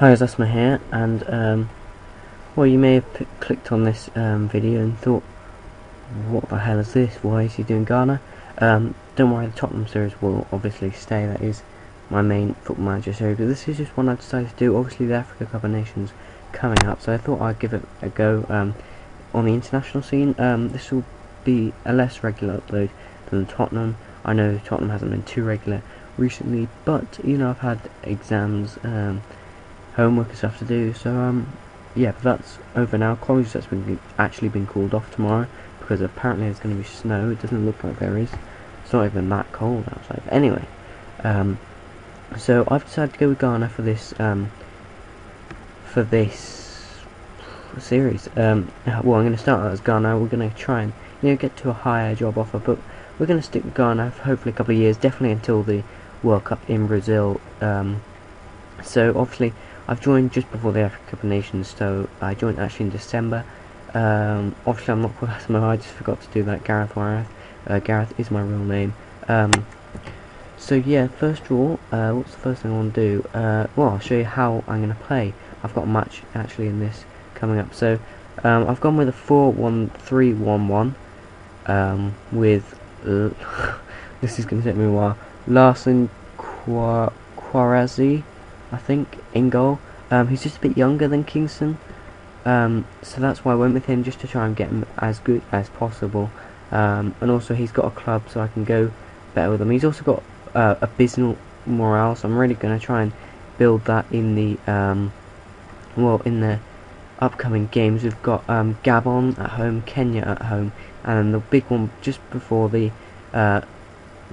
Hi, Asma here, and well, you may have clicked on this video and thought, what the hell is this? Why is he doing Ghana? Don't worry, the Tottenham series will obviously stay. That is my main Football Manager series, but this is just one I decided to do. Obviously, the Africa Cup of Nations coming up, so I thought I'd give it a go on the international scene. This will be a less regular upload than Tottenham. I know Tottenham hasn't been too regular recently, but you know, I've had exams, homework and stuff to do, so yeah, but that's over now. College that's actually been called off tomorrow because apparently there's going to be snow. It doesn't look like there is. It's not even that cold outside. Anyway, so I've decided to go with Ghana for this series. Well, I'm going to start out as Ghana. We're going to try and get to a higher job offer, but we're going to stick with Ghana for hopefully a couple of years, definitely until the World Cup in Brazil. So obviously I've joined just before the Africa Cup of Nations, so I joined actually in December. Obviously I'm not called Asma, I just forgot to do that. Gareth Wareth. Gareth is my real name. So yeah, first of all, what's the first thing I want to do? Well, I'll show you how I'm going to play. I've got a match actually in this coming up. So I've gone with a 4-1-3-1-1 with this is going to take me a while. Larson Quarazzi, I think, in goal. He's just a bit younger than Kingston, so that's why I went with him, just to try and get him as good as possible. And also he's got a club, so I can go better with him. He's also got abysmal morale, so I'm really going to try and build that in the in the upcoming games. We've got Gabon at home, Kenya at home, and then the big one just before the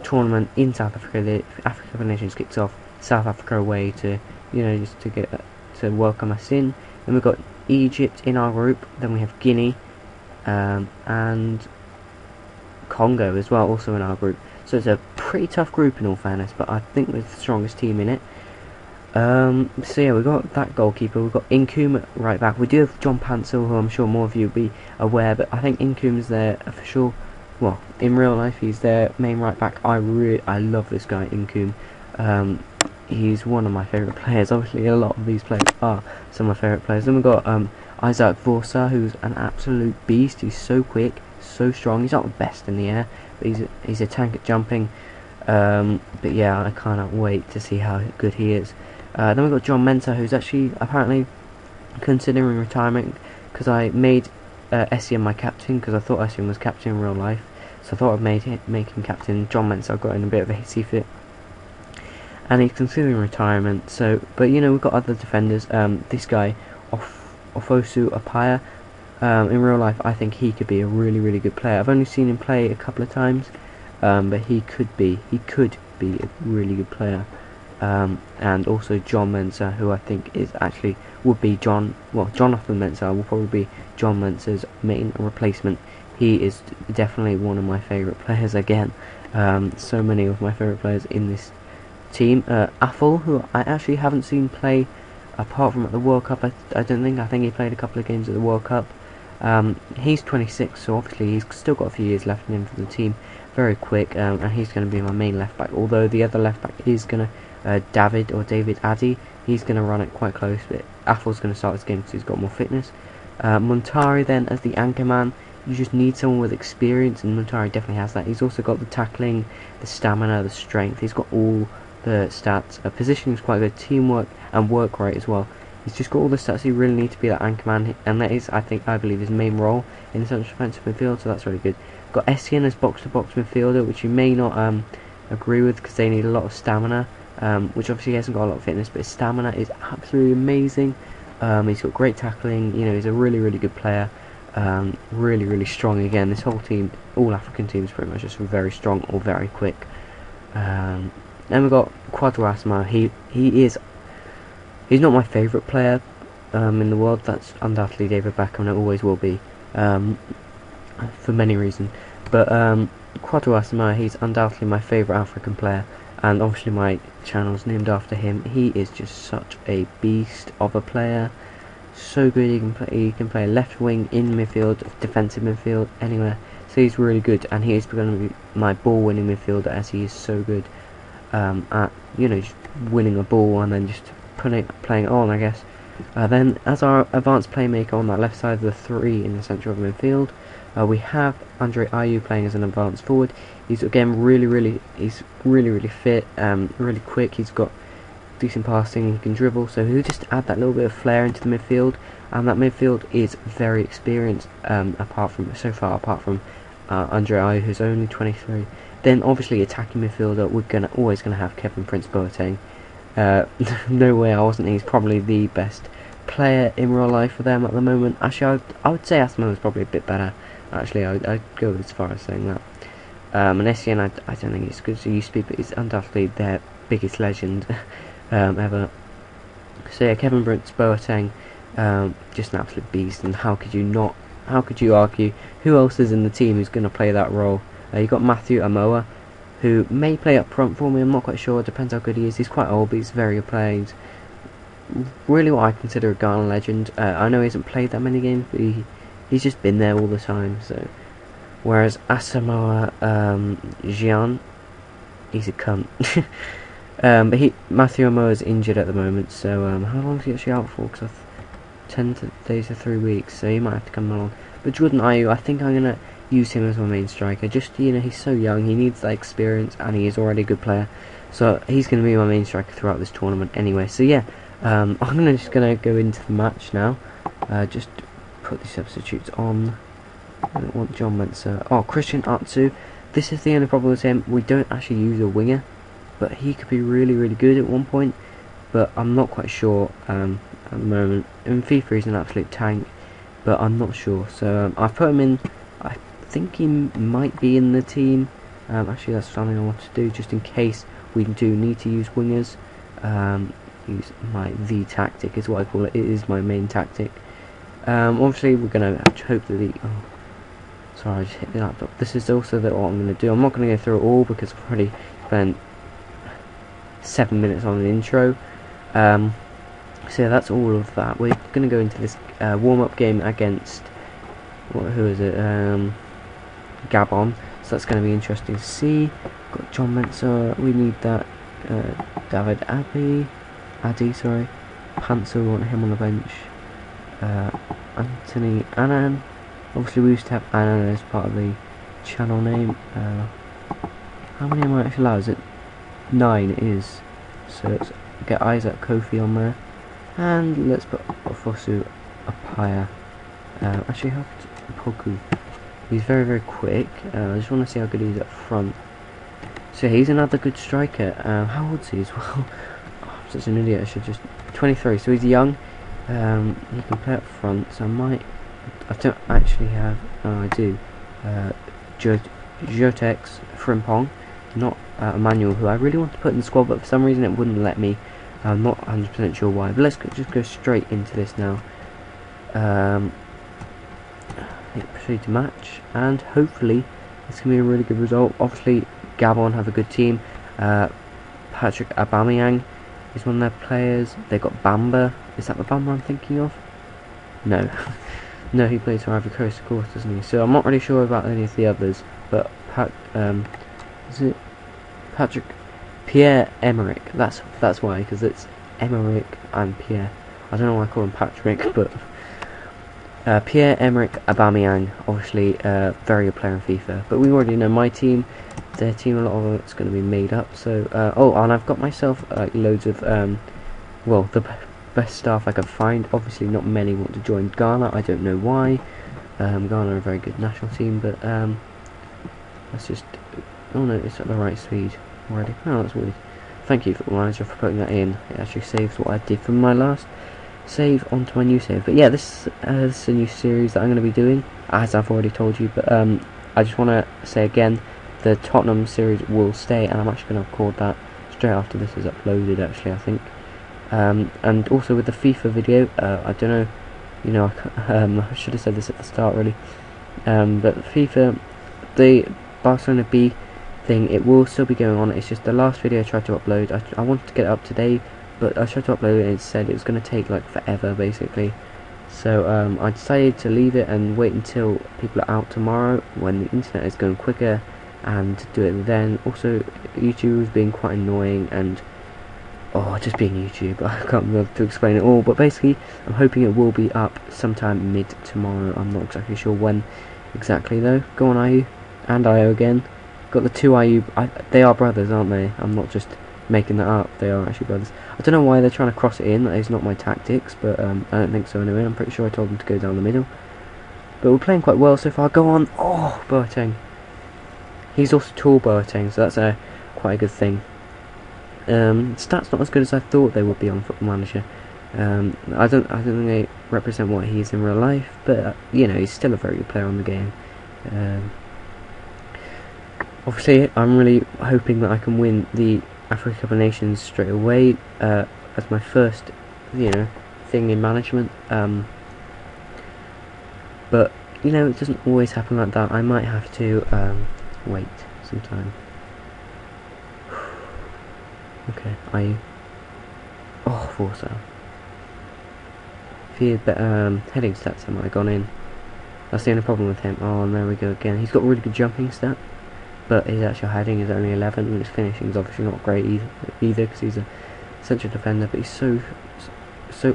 tournament in South Africa. The Africa Cup of Nations kicks off. South Africa away to, just to get to welcome us in. Then we've got Egypt in our group. Then we have Guinea and Congo as well, also in our group. So it's a pretty tough group in all fairness, but I think we're the strongest team in it. So yeah, we've got that goalkeeper. We've got Incoom at right back. We do have John Pansel, who I'm sure more of you will be aware, but I think Incoom's their official. Well, in real life, he's their main right back. I love this guy, Incoom. He's one of my favourite players. Obviously, a lot of these players are some of my favourite players. Then we've got Isaac Vorsa, who's an absolute beast. He's so quick, so strong. He's not the best in the air, but he's a tank at jumping. But yeah, I cannot wait to see how good he is. Then we've got John Mensah, who's actually apparently considering retirement, because I made Essien my captain, because I thought Essien was captain in real life. So I thought I'd make him captain. John Mensah got in a bit of a hissy fit, and he's considering retirement. So, but we've got other defenders. This guy, Ofosu Apaya, in real life, I think he could be a really good player. I've only seen him play a couple of times, but he could be a really good player. And also John Mensah, who I think would be Jonathan Mensah will probably be John Mensah's main replacement. He is definitely one of my favourite players again. So many of my favourite players in this team. Affel, who I actually haven't seen play apart from at the World Cup. I think he played a couple of games at the World Cup. He's 26, so obviously he's still got a few years left in him for the team. Very quick, and he's going to be my main left back. Although the other left back is going to David Addy. He's going to run it quite close, but Affel's going to start this game because he's got more fitness. Montari then as the anchor man. You just need someone with experience, and Montari definitely has that. He's also got the tackling, the stamina, the strength. He's got all the stats. Positioning is quite good, teamwork and work rate as well. He's just got all the stats you really need to be that anchor man, and that is, I believe, his main role in the central defensive midfield. So that's really good. Got Essien as box-to-box midfielder, which you may not agree with, because they need a lot of stamina. Which obviously he hasn't got a lot of fitness, but his stamina is absolutely amazing. He's got great tackling. He's a really good player. Really strong again. This whole team, all African teams, pretty much just very strong or very quick. Then we've got Kwadwo Asma. He's not my favourite player in the world. That's undoubtedly David Beckham, and it always will be, for many reasons. But Kwadwo Asma, he's undoubtedly my favourite African player, and obviously my channel's named after him. He is just such a beast of a player. So good. He can play left wing, in midfield, defensive midfield, anywhere. So he's really good, and he is going to be my ball winning midfielder, as he is so good at just winning a ball and then just playing on, I guess. Then, as our advanced playmaker on that left side of the three in the centre of midfield, we have Andre Ayew playing as an advanced forward. He's again really fit, really quick. He's got decent passing, he can dribble, so he'll just add that little bit of flair into the midfield. And that midfield is very experienced, apart from Andre Ayew, who's only 23. Then obviously attacking midfielder, we're always gonna have Frst Boateng. No way I wasn't. He's probably the best player in real life for them at the moment. Actually, I would say Asmo is probably a bit better. Actually, I'd go as far as saying that. And Essien, I don't think it's good to use speed, but he's undoubtedly their biggest legend ever. So yeah, Frst Boateng, just an absolute beast. And how could you argue? Who else is in the team who's going to play that role? You got Matthew Amoa, who may play up front for me. I'm not quite sure. It depends how good he is. He's quite old, but he's very good player. He's really what I consider a Ghana legend. I know he hasn't played that many games, but he's just been there all the time. So, whereas Asamoah Gyan, he's a cunt. But Matthew Amoa is injured at the moment. So how long is he actually out for? Because 10 days to 3 weeks. So he might have to come along. But Jordan Ayew, I think I'm gonna use him as my main striker. Just, he's so young. He needs that experience, and he is already a good player. So he's gonna be my main striker throughout this tournament anyway. So yeah. I'm just gonna go into the match now. Just put the substitutes on. I don't want John Mensah. Oh, Christian Atsu. This is the only problem with him. We don't actually use a winger, but he could be really good at one point. But I'm not quite sure at the moment. In FIFA, he's an absolute tank, but I'm not sure. So I've put him in. I think he might be in the team. Actually, that's something I want to do just in case we do need to use wingers. Use my V tactic is what I call it. It is my main tactic. Obviously we're gonna hope that sorry, I just hit the laptop. This is also what I'm gonna do. I'm not gonna go through it all because I've already spent 7 minutes on the intro. So yeah, that's all of that. We're gonna go into this warm-up game against who is it? Gabon. So that's gonna be interesting to see. Got John Mensah. We need that. David Adi, sorry. Panzer, we want him on the bench. Anthony Annan. Obviously we used to have Annan as part of the channel name. How many am I actually allowed? Is it 9? It is. So let's get Isaac Kofi on there. And let's put Fosu Apaya. Actually have Poku. He's very quick. I just want to see how good he is up front. So he's another good striker. How old is he as well? I'm such an idiot. I should just 23. So he's young. He can play up front. So I don't actually have. Oh, I do. Jotex Frimpong, not Emmanuel, who I really want to put in the squad, but for some reason it wouldn't let me. I'm not 100% sure why. But let's just go straight into this now. Proceed to match, and hopefully this can be a really good result. Obviously Gabon have a good team. Patrick Aubameyang is one of their players. They got Bamba. Is that the Bamba I'm thinking of? No. No, he plays for Ivory Coast, of course, doesn't he? So I'm not really sure about any of the others, but is it Patrick Pierre-Emerick? That's why, because it's Emerick and Pierre. I don't know why I call him Patrick, but Pierre-Emerick Aubameyang, obviously very good player in FIFA. But we already know my team. Their team, a lot of it's going to be made up. So oh, and I've got myself loads of well, the best staff I could find. Obviously not many want to join Ghana. I don't know why. Ghana are a very good national team, but let's just, oh no, it's at the right speed already. Oh, that's weird. Thank you, Football Manager, for putting that in. It actually saves what I did from my last save onto my new save. But yeah, this is a new series that I'm going to be doing, as I've already told you. But I just want to say again, the Tottenham series will stay, and I'm actually going to record that straight after this is uploaded, actually, I think. And also with the FIFA video, I don't know, you know, I should have said this at the start really, but FIFA, the Barcelona B thing, it will still be going on. It's just the last video I tried to upload, I wanted to get it up today, but I tried to upload it and it said it was going to take like forever basically. So I decided to leave it and wait until people are out tomorrow when the internet is going quicker, and do it then. Also, YouTube was being quite annoying, and oh, just being YouTube, I can't be able to explain it all, but basically I'm hoping it will be up sometime mid tomorrow. I'm not exactly sure when exactly though. Go on IU, and IO again. Got the two IU, they are brothers, aren't they? I'm not just making that up, they are actually brothers. I don't know why they're trying to cross it in, that is not my tactics, but I don't think so anyway. I'm pretty sure I told them to go down the middle. But we're playing quite well so far. Go on, oh, Boateng. He's also tall, Boateng, so that's quite a good thing. Stats not as good as I thought they would be on Football Manager. I don't think they represent what he is in real life, but you know, he's still a very good player on the game. Obviously, I'm really hoping that I can win the Africa Cup of Nations straight away as my first, you know, thing in management. But you know, it doesn't always happen like that. I might have to wait some time. Okay, oh, Frst. If he had better heading stats, I might have gone in. That's the only problem with him. Oh, and there we go again. He's got a really good jumping stat, but his actual heading is only 11, and his finishing is obviously not great either, because he's a central defender. But he's so.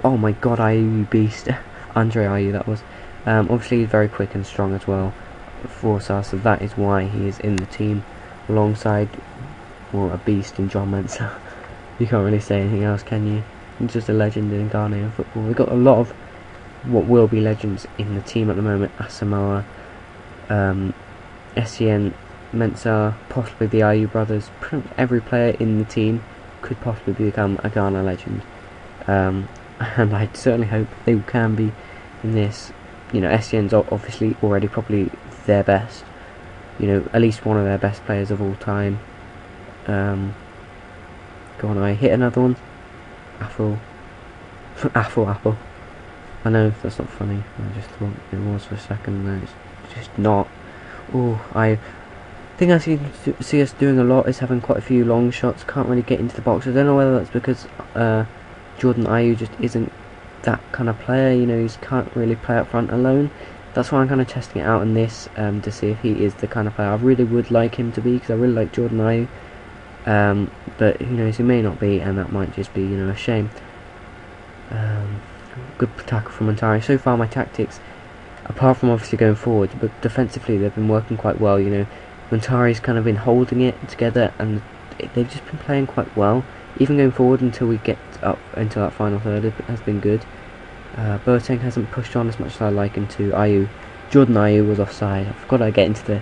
Oh my God, IU beast, Andre IU that was. Obviously he's very quick and strong as well, Frst, so that is why he is in the team alongside, well, a beast in John Mensah. You can't really say anything else, can you? He's just a legend in Ghanaian football. We've got a lot of what will be legends in the team at the moment. Asamoah, Essien, Mensah, possibly the IU brothers. Pretty much every player in the team could possibly become a Ghana legend. And I certainly hope they can be in this. You know, Essien's obviously already probably their best. You know, at least one of their best players of all time. Go on, I hit another one. Apple. I know that's not funny. I just thought it was for a second. No, it's just not. Oh, I think I see us doing a lot is having quite a few long shots. Can't really get into the box. I don't know whether that's because Jordan Ayew just isn't that kind of player. You know, he can't really play up front alone. That's why I'm kind of testing it out in this to see if he is the kind of player I really would like him to be, because I really like Jordan Ayew. But who knows, he may not be, and that might just be, you know, a shame. Good tackle from Montari. So far my tactics, apart from obviously going forward, but defensively they've been working quite well. You know, Montari's kind of been holding it together, and they've just been playing quite well. Even going forward until we get up into that final third, it has been good. Boateng hasn't pushed on as much as I like him to. Ayew, Jordan Ayew was offside. I've got to get into the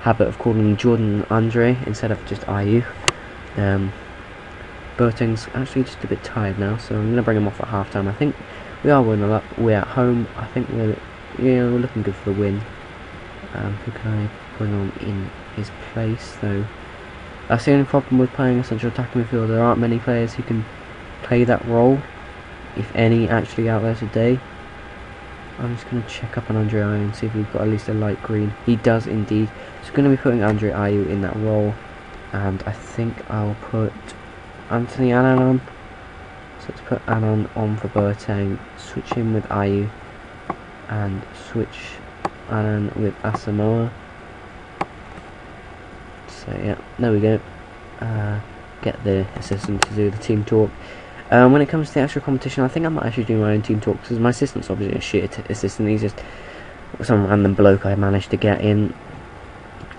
habit of calling him Jordan Andre instead of just Ayew. Boateng's actually just a bit tired now, so I'm going to bring him off at half time. I think we are winning up. We're at home. I think we're looking good for the win. Who can I bring on in his place though? That's the only problem with playing a central attacking midfielder. There aren't many players who can play that role, if any, actually out there today. I'm just going to check up on Andre Ayew and see if we've got at least a light green. He does indeed. So I'm going to be putting Andre Ayew in that role, and I think I'll put Anthony Annan on. So let's put Annan on for Boateng, switch him with Ayew, and switch Annan with Asamoah. So yeah, there we go. Get the assistant to do the team talk. When it comes to the actual competition, I think I might actually do my own team talk, because my assistant's obviously a shit assistant. He's just some random bloke I managed to get in.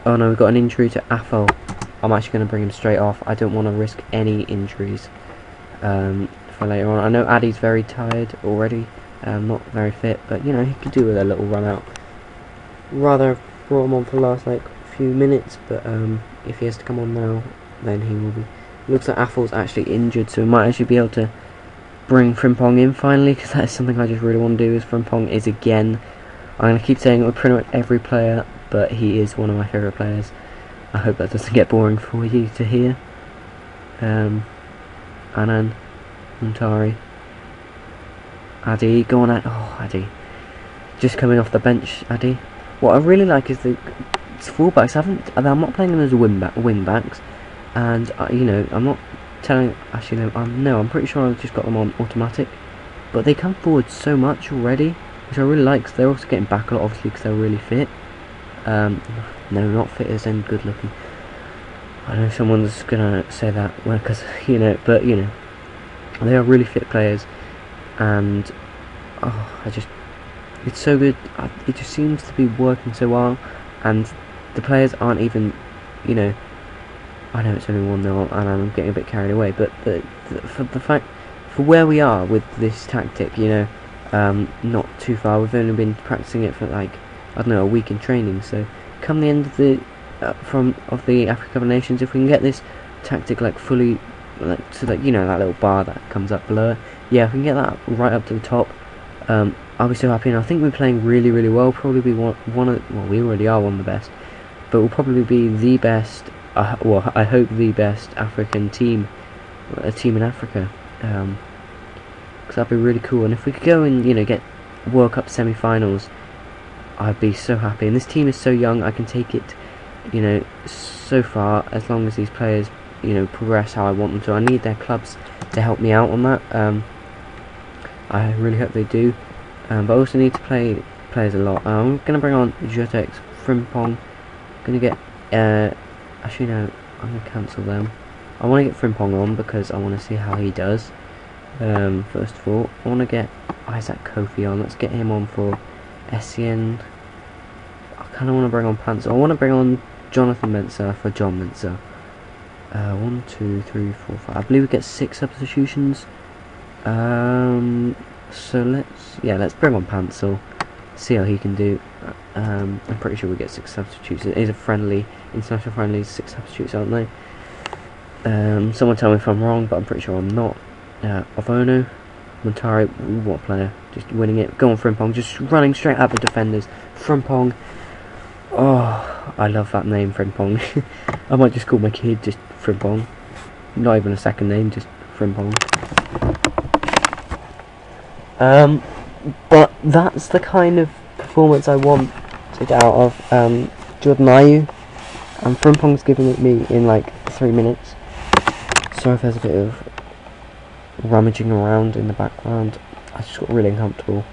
Oh no, we've got an injury to Afo. I'm actually going to bring him straight off. I don't want to risk any injuries for later on. I know Addy's very tired already, not very fit, but you know, he could do with a little run out. Rather brought him on for the last like few minutes, but if he has to come on now, then he will be. Looks like Affel's actually injured, so we might actually be able to bring Frimpong in finally, because that is something I just really want to do. Is Frimpong is again, I'm going to keep saying it with pretty much every player, but he is one of my favourite players. I hope that doesn't get boring for you to hear. Annan, Montari, Addy, go on, oh Addy, just coming off the bench, Addy. What I really like is the fullbacks. I'm not playing them as wing backs, and you know, I'm not telling. Actually, no, I'm pretty sure I've just got them on automatic, but they come forward so much already, which I really like. Cause they're also getting back a lot, obviously, because they're really fit. No, not fit as in good looking. I know someone's gonna say that, well, because you know, but you know, They are really fit players, and it's so good. It just seems to be working so well, and the players aren't even, you know, I know it's only 1-0 and I'm getting a bit carried away, but for where we are with this tactic, you know, not too far. We've only been practicing it for like, I don't know, a week in training. So come the end of the Africa Cup of Nations, if we can get this tactic like fully, like, so that, you know, that little bar that comes up below it, yeah, if we can get that right up to the top, I'll be so happy. And I think we're playing really, really well. Probably be one of, well, we already are one of the best, but we'll probably be the best. Well, I hope the best African team, a team in Africa, because that'd be really cool. And if we could go and, you know, get World Cup semi-finals, I'd be so happy. And this team is so young, I can take it, you know, so far, as long as these players, you know, progress how I want them to. I need their clubs to help me out on that. I really hope they do. But I also need to play players a lot. I'm gonna bring on Jotex, Frimpong. Gonna get actually no, I'm gonna cancel them. I want to get Frimpong on because I want to see how he does. First of all, I want to get Isaac Kofi on. Let's get him on for Essien. I kind of want to bring on Panzer. I want to bring on Jonathan Mensah for John Mensah. 1, 2, 3, 4, 5. I believe we get 6 substitutions. So let's bring on Pansel. See how he can do. I'm pretty sure we get 6 substitutes. It is a friendly, international friendly. 6 substitutes, aren't they? Someone tell me if I'm wrong, but I'm pretty sure I'm not. Ovono, Montari, what a player, just winning it. Go on, Frimpong, just running straight at the defenders. Frimpong, oh, I love that name, Frimpong. I might just call my kid just Frimpong. Not even a second name, just Frimpong. But that's the kind of performance I want to get out of Jordan Ayew, and Frimpong's giving it me in like 3 minutes. Sorry if there's a bit of rummaging around in the background. I just got really uncomfortable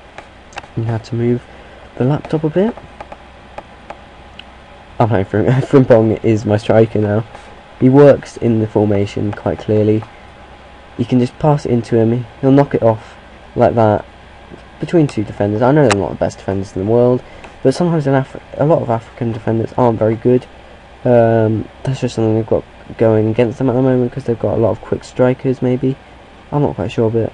and had to move the laptop a bit. Oh no, Frimpong is my striker now. He works in the formation quite clearly. You can just pass it into him, he'll knock it off like that between 2 defenders. I know they're not the best defenders in the world, but sometimes a lot of African defenders aren't very good. That's just something they've got going against them at the moment, because they've got a lot of quick strikers maybe. I'm not quite sure, but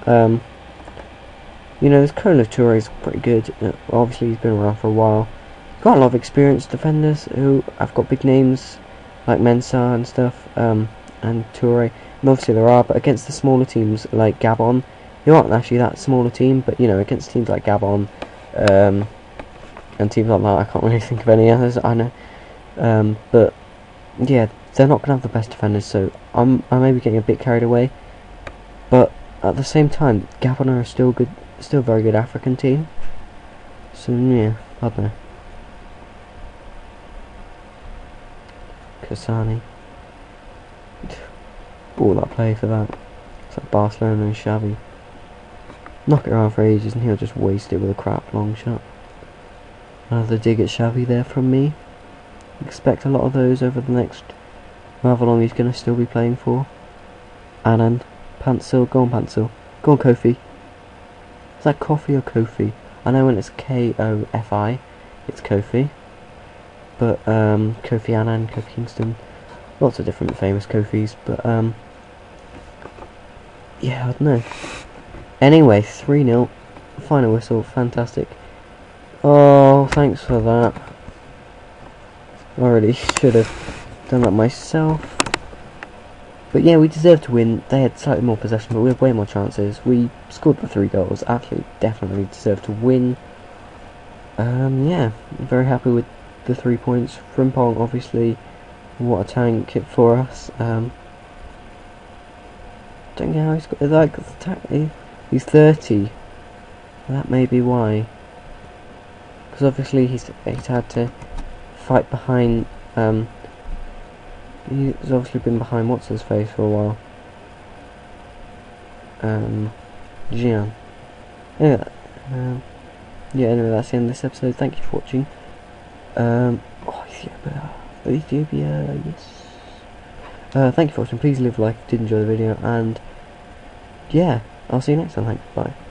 you know, this Kolo Toure is pretty good. Obviously he's been around for a while. Got a lot of experienced defenders who have got big names like Mensah and stuff, and Toure. And obviously there are, but against the smaller teams like Gabon, who aren't actually that smaller team, but you know, against teams like Gabon and teams like that, I can't really think of any others. I know, but yeah, they're not gonna have the best defenders, so I may be getting a bit carried away. But at the same time, Gabon are still good, still a very good African team. So yeah, I don't know. Kasani, all that play for that. It's like Barcelona and Xavi. Knock it around for ages and he'll just waste it with a crap long shot. Another dig at Xavi there from me. Expect a lot of those over the next however long he's going to still be playing for. Anand, Pansel, go on Pansel. Go on Kofi. Is that Kofi or Kofi? I know when it's Kofi, it's Kofi. But Kofi Annan, Kofi Kingston, lots of different famous Kofis, but yeah, I don't know. Anyway, 3-0, final whistle, fantastic. Oh, thanks for that. I really should have done that myself. But yeah, we deserved to win. They had slightly more possession, but we had way more chances. We scored the 3 goals, absolutely, definitely deserved to win. Yeah, I'm very happy with the 3 points. Frimpong, obviously, what a tank for us. Don't get how he's got, like, he's 30. That may be why. Because obviously he's had to fight behind, he's obviously been behind what's his face for a while. Gian. Anyway, yeah, anyway, that's the end of this episode. Thank you for watching. Ethiopia, yes. Thank you for watching. Please leave a like if you did enjoy the video, and yeah, I'll see you next time. Thanks, bye.